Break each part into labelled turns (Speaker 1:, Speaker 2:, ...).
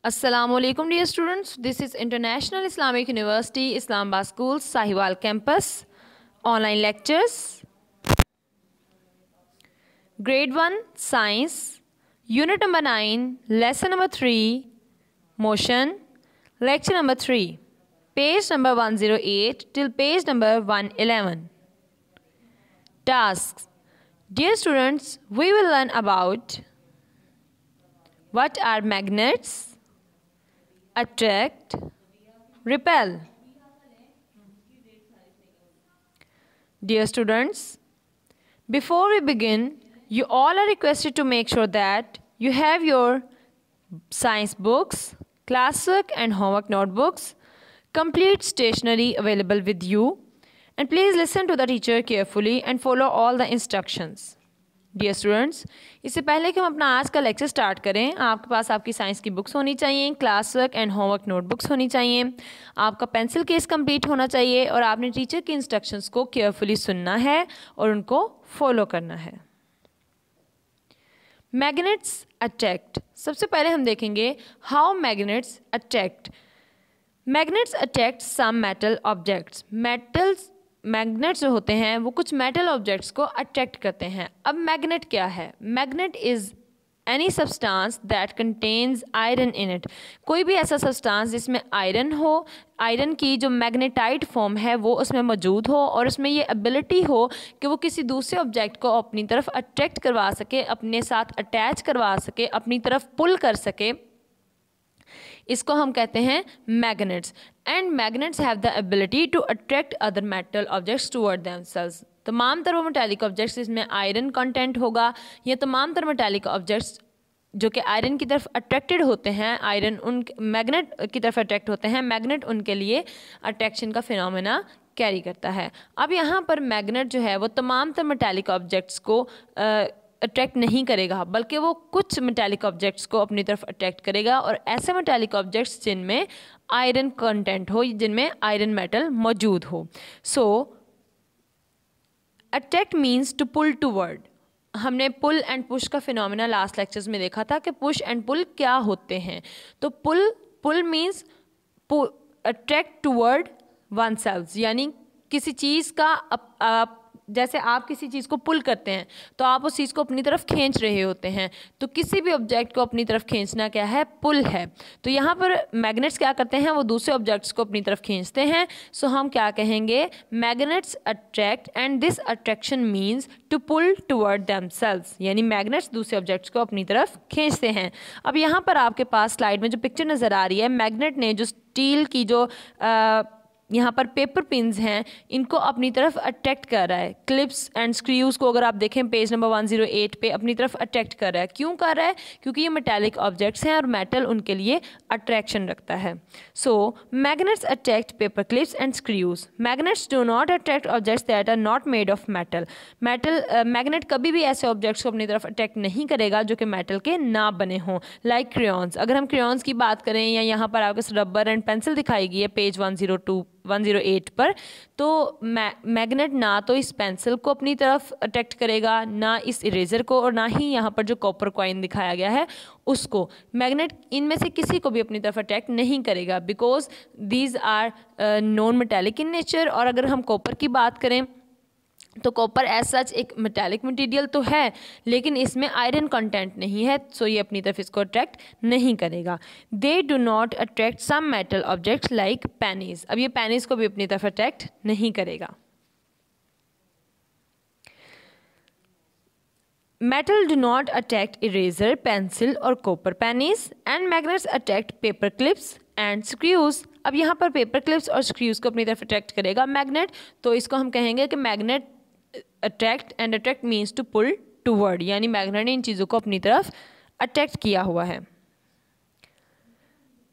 Speaker 1: Assalamualaikum dear students, this is International Islamic University Islamabad School Sahiwal campus online lectures grade 1 science unit number 9 lesson number 3 motion lecture number 3 page number 108 till page number 111. Tasks. Dear students, we will learn about what are magnets, attract, repel. Dear students, before we begin, you all are requested to make sure that you have your science books, classwork and homework notebooks, complete stationery available with you, and please listen to the teacher carefully and follow all the instructions. Dear students, इससे पहले कि हम अपना आज का lecture start करें, आपके पास आपकी साइंस की बुक्स होनी चाहिए, class work and homework notebooks होनी चाहिए, आपका पेंसिल केस कंप्लीट होना चाहिए और आपने टीचर के इंस्ट्रक्शंस को केयरफुली सुनना है और उनको फॉलो करना है. Magnets attract. सबसे पहले हम देखेंगे how magnets attract. Magnets attract some metal objects. Magnets जो होते हैं वो कुछ मेटल ऑब्जेक्ट्स को अट्रैक्ट करते हैं. अब मैग्नेट क्या है? Magnet is any substance that contains iron in it. कोई भी ऐसा सब्सटेंस जिसमें आयरन हो, आयरन की जो मैग्नेटाइट फॉर्म है वो उसमें मौजूद हो और उसमें ये एबिलिटी हो कि वो किसी दूसरे ऑब्जेक्ट को अपनी तरफ अट्रैक्ट करवा सके, अपने साथ अटैच करवा सके, अपनी तरफ पुल कर सके. इसको हम कहते हैं magnets. And magnets have the ability to attract other metal objects toward themselves. तमाम तरह मेटालिक ऑब्जेक्ट्स जिसमें आयरन कंटेंट होगा या तमाम तरह मेटालिक ऑब्जेक्ट्स जो कि आयरन की तरफ अट्रैक्टेड होते हैं, आयरन उन मैग्नेट की तरफ अट्रैक्ट होते हैं, मैग्नेट उनके लिए अट्रैक्शन का फिनोमेना कैरी करता है. अब यहाँ पर मैग्नेट जो है वो तमाम तरह मेटालिक ऑब्जेक्ट्स को अट्रैक्ट नहीं करेगा, बल्कि वो कुछ मेटालिक ऑब्जेक्ट्स को अपनी तरफ अट्रैक्ट करेगा और ऐसे मेटालिक ऑब्जेक्ट्स जिनमें आयरन कंटेंट हो, जिनमें आयरन मेटल मौजूद हो. So attract means to pull toward. हमने पुल एंड पुश का फिनोमेना लास्ट लेक्चर्स में देखा था कि पुश एंड पुल क्या होते हैं. तो pull means attract toward oneself, यानी किसी चीज़ का जैसे आप किसी चीज़ को पुल करते हैं तो आप उस चीज़ को अपनी तरफ खींच रहे होते हैं. तो किसी भी ऑब्जेक्ट को अपनी तरफ खींचना क्या है? पुल है. तो यहाँ पर मैग्नेट्स क्या करते हैं? वो दूसरे ऑब्जेक्ट्स को अपनी तरफ खींचते हैं. सो हम क्या कहेंगे? Magnets attract and this attraction means to pull toward themselves, यानी मैग्नेट्स दूसरे ऑब्जेक्ट्स को अपनी तरफ खींचते हैं. अब यहाँ पर आपके पास स्लाइड में जो पिक्चर नज़र आ रही है, मैग्नेट ने जो स्टील की जो यहाँ पर पेपर पिन्स हैं इनको अपनी तरफ अट्रैक्ट कर रहा है. क्लिप्स एंड स्क्रूज को अगर आप देखें पेज नंबर 108 पे अपनी तरफ अट्रैक्ट कर रहा है. क्यों कर रहा है? क्योंकि ये मेटालिक ऑब्जेक्ट्स हैं और मेटल उनके लिए अट्रैक्शन रखता है. So magnets attract paper clips and screws. Magnets do not attract objects that are not made of metal. Magnet कभी भी ऐसे ऑब्जेक्ट्स को अपनी तरफ अट्रैक्ट नहीं करेगा जो कि मेटल के ना बने हों, लाइक क्रेयॉन्स. अगर हम क्रेयॉन्स की बात करें या यहाँ पर आपको रबर एंड पेंसिल दिखाई गई है पेज 108 पर, तो मैग्नेट ना तो इस पेंसिल को अपनी तरफ अट्रैक्ट करेगा, ना इस इरेजर को, और ना ही यहाँ पर जो कॉपर कॉइन दिखाया गया है उसको. मैग्नेट इनमें से किसी को भी अपनी तरफ अट्रैक्ट नहीं करेगा because these are non metallic in nature. और अगर हम कॉपर की बात करें तो कॉपर एज सच एक मेटालिक मटेरियल तो है लेकिन इसमें आयरन कंटेंट नहीं है, सो ये अपनी तरफ इसको अट्रैक्ट नहीं करेगा. They do not attract some metal objects like pennies. अब ये पेनीज को भी अपनी तरफ अट्रैक्ट नहीं करेगा. Metal do not attract eraser, pencil और copper pennies. And magnets attract paper clips and screws. अब यहाँ पर पेपर क्लिप्स और स्क्रूज को अपनी तरफ अट्रैक्ट करेगा मैग्नेट, तो इसको हम कहेंगे कि magnet attract and attract means to pull toward, यानी मैग्नेट ने इन चीज़ों को अपनी तरफ अट्रैक्ट किया हुआ है.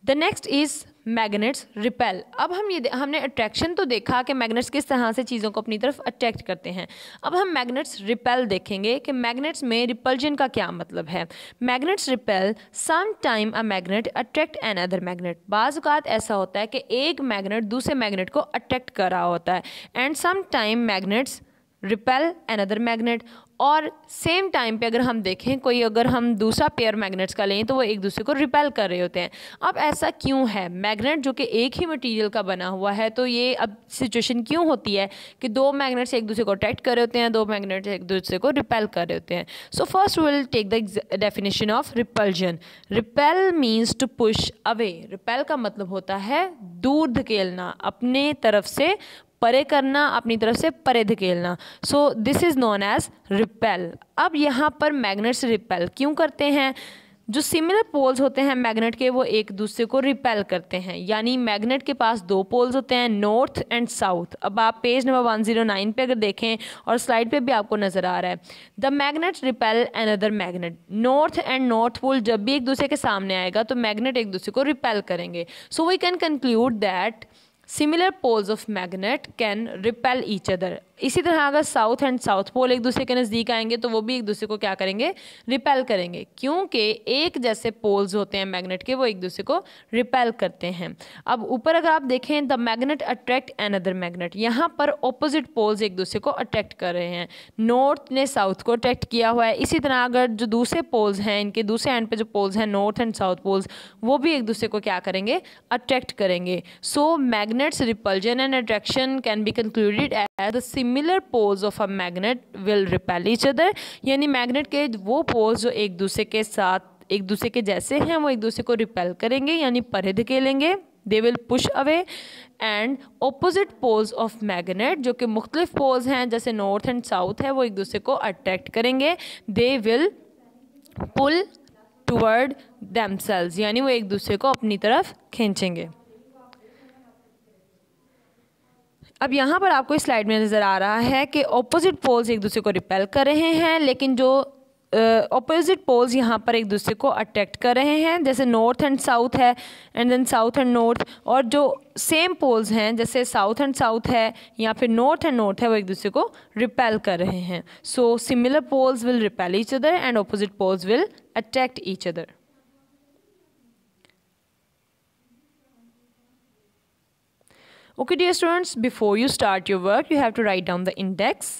Speaker 1: The next is magnets repel. अब हमने अट्रैक्शन तो देखा कि मैग्नेट्स किस तरह से चीज़ों को अपनी तरफ अट्रैक्ट करते हैं. अब हम मैग्नेट्स रिपेल देखेंगे कि मैग्नेट्स में रिपल्जन का क्या मतलब है. Magnets repel some time a magnet attract an other magnet. बाज़ औक़ात ऐसा होता है कि एक मैग्नेट दूसरे मैग्नेट को अट्रैक्ट कर रहा होता है. And some time magnets repel another magnet. और सेम टाइम पे अगर हम देखें कोई अगर हम दूसरा पेयर मैग्नेट्स का लें तो वो एक दूसरे को रिपेल कर रहे होते हैं। अब ऐसा क्यों है? मैग्नेट जो कि एक ही मटेरियल का बना हुआ है, तो ये अब सिचुएशन क्यों होती है कि दो मैग्नेट्स एक दूसरे को अट्रैक्ट कर रहे होते हैं, दो मैग्नेट्स एक दूसरे को रिपेल कर रहे होते हैं। So first will take the definition of repulsion. Repel means to push away. Repel का मतलब होता है दूर धकेलना, अपने तरफ से परे करना, अपनी तरफ से परे धकेलना। So this is known as repel. अब यहाँ पर मैग्नेट्स रिपेल क्यों करते हैं? जो सिमिलर पोल्स होते हैं मैग्नेट के, वो एक दूसरे को रिपेल करते हैं। यानी मैग्नेट के पास दो पोल्स होते हैं, नॉर्थ एंड साउथ। अब आप पेज नंबर 109 पे अगर देखें और स्लाइड पे भी आपको नज़र आ रहा है, the magnets repel another magnet. North and north pole जब भी एक दूसरे के सामने आएगा तो मैग्नेट एक दूसरे को रिपेल करेंगे। So we can conclude that similar poles of magnet can repel each other. इसी तरह अगर साउथ एंड साउथ पोल एक दूसरे के नज़दीक आएंगे तो वो भी एक दूसरे को क्या करेंगे? रिपेल करेंगे, क्योंकि एक जैसे पोल्स होते हैं मैग्नेट के, वो एक दूसरे को रिपेल करते हैं। अब ऊपर अगर आप देखें, the magnet attract another magnet, यहाँ पर ऑपोजिट पोल्स एक दूसरे को अट्रैक्ट कर रहे हैं। नॉर्थ ने साउथ को अट्रैक्ट किया हुआ है। इसी तरह अगर जो दूसरे पोल्स हैं, इनके दूसरे एंड पे जो पोल्स हैं, नॉर्थ एंड साउथ पोल्स, वो भी एक दूसरे को क्या करेंगे? अट्रैक्ट करेंगे। So magnets repulsion and attraction can be concluded as the similar poles of a magnet will repel each other. यानी मैग्नेट के वो पोल्स जो एक दूसरे के साथ, एक दूसरे के जैसे हैं, वो एक दूसरे को रिपेल करेंगे यानी परे धकेलेंगे। They will push away. And opposite poles of magnet जो कि मुख्तलिफ पोल्स हैं, जैसे नॉर्थ एंड साउथ है, वो एक दूसरे को अट्रैक्ट करेंगे। They will pull toward themselves, यानी वो एक दूसरे को अपनी तरफ खींचेंगे। अब यहाँ पर आपको इस स्लाइड में नज़र आ रहा है कि ऑपोजिट पोल्स एक दूसरे को रिपेल कर रहे हैं, लेकिन जो ऑपोजिट पोल्स यहाँ पर एक दूसरे को अट्रैक्ट कर रहे हैं, जैसे नॉर्थ एंड साउथ है and then south and north. और जो सेम पोल्स हैं, जैसे साउथ एंड साउथ है या फिर नॉर्थ एंड नॉर्थ है, वो एक दूसरे को रिपेल कर रहे हैं। So similar poles will repel each other and opposite poles will attract each other. Okay dear students, before you start your work, you have to write down the index,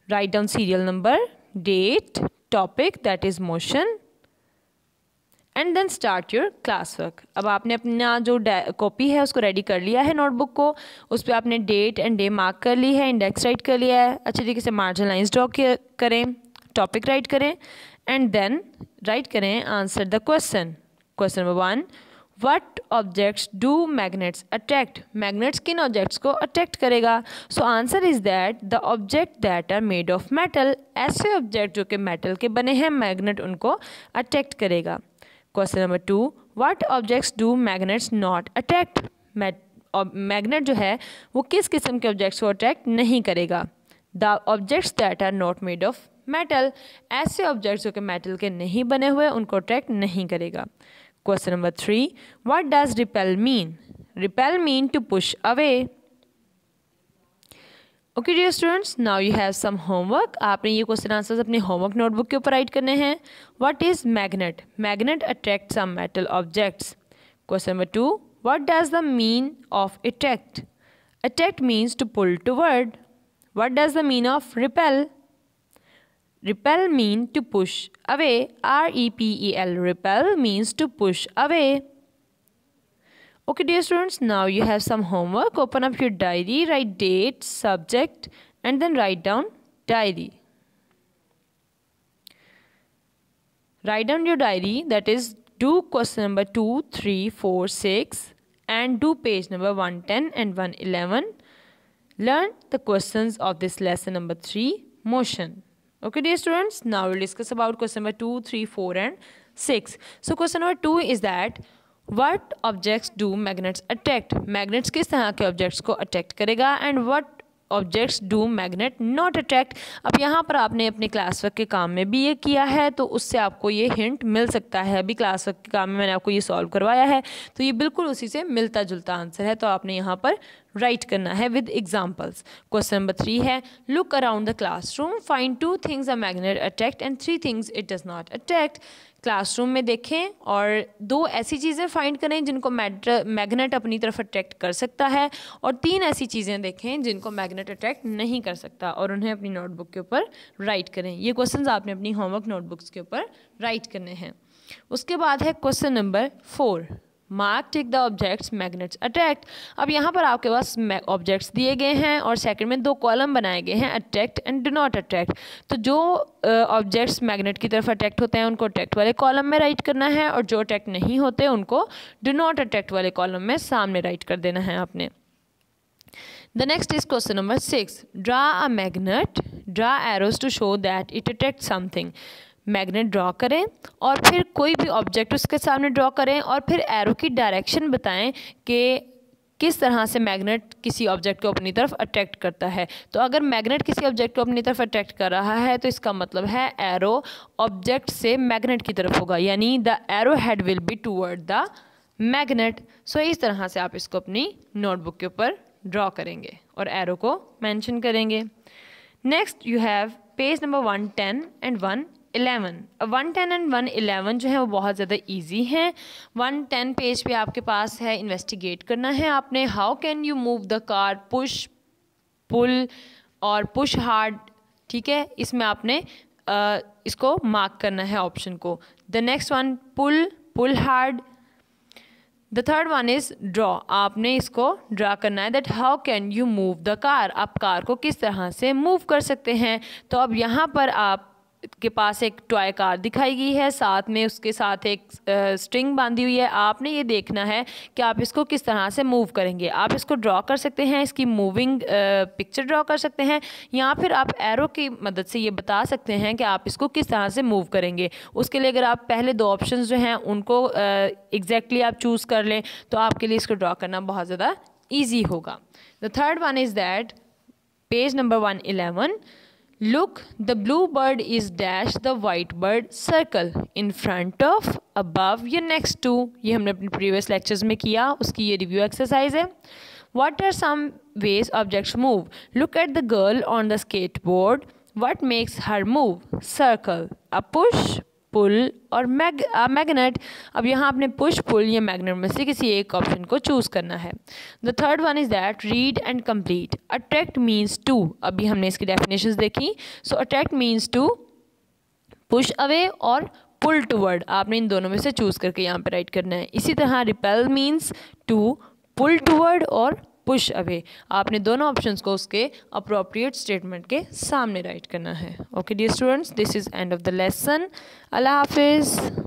Speaker 1: write down serial number, date, topic that is motion, and then start your class work. अब आपने अपना जो copy है उसको ready कर लिया है, notebook को, उस पर आपने डेट एंड डे मार्क कर ली है, इंडेक्स राइट कर लिया है, अच्छी तरीके से मार्जिन लाइन्स ड्रॉ करें, टॉपिक राइट करें एंड देन राइट करें answer the question. Question number 1, What objects do magnets attract? Magnets किन objects को attract करेगा? So answer is that the object that are made of metal, ऐसे object जो कि metal के बने हैं, magnet उनको attract करेगा। Question number 2, What objects do magnets not attract? Magnet जो है वो किस किस्म के objects को attract नहीं करेगा? The objects that are not made of metal, ऐसे objects जो कि metal के नहीं बने हुए उनको attract नहीं करेगा। Question number 3, what does repel mean? Repel mean to push away. Okay dear students, now you have some homework. आपने ये क्वेश्चन आंसर्स अपने होमवर्क नोटबुक के ऊपर राइट करने हैं। What is magnet? Magnet attracts some metal objects. Question number 2, what does the mean of attract? Attract means to pull toward. What does the mean of repel? Repel mean to push away. R-E-P-E-L. Repel means to push away. Okay dear students, now you have some homework. Open up your diary, write date, subject and then write down diary. Write down your diary, that is do question number 2, 3, 4, 6 and do page number 110 and 111. Learn the questions of this lesson number 3, motion. Okay dear students, now we'll discuss about question number 2, 3, 4 and 6. So question number 2 is that what objects do magnets attract? Magnets किस तरह के objects को attract करेगा and what objects do magnet not attract? अब यहाँ पर आपने अपने क्लास वर्क के काम में भी ये किया है तो उससे आपको ये हिंट मिल सकता है। अभी क्लास वर्क के काम में मैंने आपको ये सॉल्व करवाया है तो ये बिल्कुल उसी से मिलता जुलता आंसर है, तो आपने यहाँ पर राइट करना है विद एग्जाम्पल्स। क्वेश्चन नंबर 3 है, look around the classroom, find 2 things a magnet attract and 3 things it does not attract. Classroom में देखें और 2 ऐसी चीज़ें फाइंड करें जिनको मैग्नेट अपनी तरफ अट्रैक्ट कर सकता है, और 3 ऐसी चीज़ें देखें जिनको मैग्नेट अट्रैक्ट नहीं कर सकता, और उन्हें अपनी नोटबुक के ऊपर राइट करें। ये क्वेश्चंस आपने अपनी होमवर्क नोटबुक्स के ऊपर राइट करने हैं। उसके बाद है question number 4, mark tick the objects magnets attract. अब यहाँ पर आपके पास ऑब्जेक्ट्स दिए गए हैं और सेकंड में 2 कॉलम बनाए गए हैं, attract and do not attract. तो जो ऑब्जेक्ट्स मैग्नेट की तरफ अट्रैक्ट होते हैं उनको अट्रैक्ट वाले कॉलम में राइट करना है, और जो अट्रैक्ट नहीं होते उनको डू नॉट अट्रैक्ट वाले कॉलम में सामने राइट कर देना है आपने। The next is question number 6. Draw a magnet. Draw arrows to show that it attracts something. Magnet draw करें और फिर कोई भी ऑब्जेक्ट उसके सामने ड्रॉ करें और फिर एरो की डायरेक्शन बताएं कि किस तरह से मैग्नेट किसी ऑब्जेक्ट को अपनी तरफ अट्रैक्ट करता है। तो अगर मैग्नेट किसी ऑब्जेक्ट को अपनी तरफ अट्रैक्ट कर रहा है तो इसका मतलब है एरो ऑब्जेक्ट से मैग्नेट की तरफ होगा, यानी the arrow head will be toward the magnet. सो इस तरह से आप इसको अपनी नोटबुक के ऊपर ड्रॉ करेंगे और एरो को मेंशन करेंगे। Next you have page number 110 and 111। 110 and 111 जो है वो बहुत ज़्यादा इजी हैं। 110 पेज पे आपके पास है इन्वेस्टिगेट करना है आपने, how can you move the car, push, pull और पुश हार्ड। ठीक है, इसमें आपने इसको मार्क करना है ऑप्शन को। The next one pull, pull hard. The third one is draw, आपने इसको ड्रा करना है that how can you move the car, आप कार को किस तरह से मूव कर सकते हैं। तो अब यहाँ पर आप के पास एक टॉय कार दिखाई गई है, साथ में उसके साथ एक स्ट्रिंग बांधी हुई है। आपने ये देखना है कि आप इसको किस तरह से मूव करेंगे। आप इसको ड्रॉ कर सकते हैं, इसकी मूविंग पिक्चर ड्रॉ कर सकते हैं, या फिर आप एरो की मदद से ये बता सकते हैं कि आप इसको किस तरह से मूव करेंगे। उसके लिए अगर आप पहले 2 ऑप्शंस जो हैं उनको एग्जैक्टली आप चूज़ कर लें तो आपके लिए इसको ड्रॉ करना बहुत ज़्यादा ईजी होगा। The third one is that page number 111, Look, the blue bird is dash the white bird circle in front of, above या next to। ये हमने अपने previous lectures में किया, उसकी ये review exercise है। What are some ways objects move? Look at the girl on the skateboard. What makes her move? Circle, a push, पुल और मैग्नेट। अब यहाँ आपने पुश, पुल या मैग्नेट में से किसी एक ऑप्शन को चूज़ करना है। The third one is that read and complete. Attract means to, अभी हमने इसकी डेफिनेशंस देखी। So attract means to push away और पुल टूवर्ड, आपने इन दोनों में से चूज़ करके यहाँ पे राइट करना है। इसी तरह repel means to pull toward और पुश अवे, आपने दोनों ऑप्शंस को उसके अप्रोप्रिएट स्टेटमेंट के सामने राइट करना है। Okay dear students, this is end of the lesson. अल्लाह हाफिज़।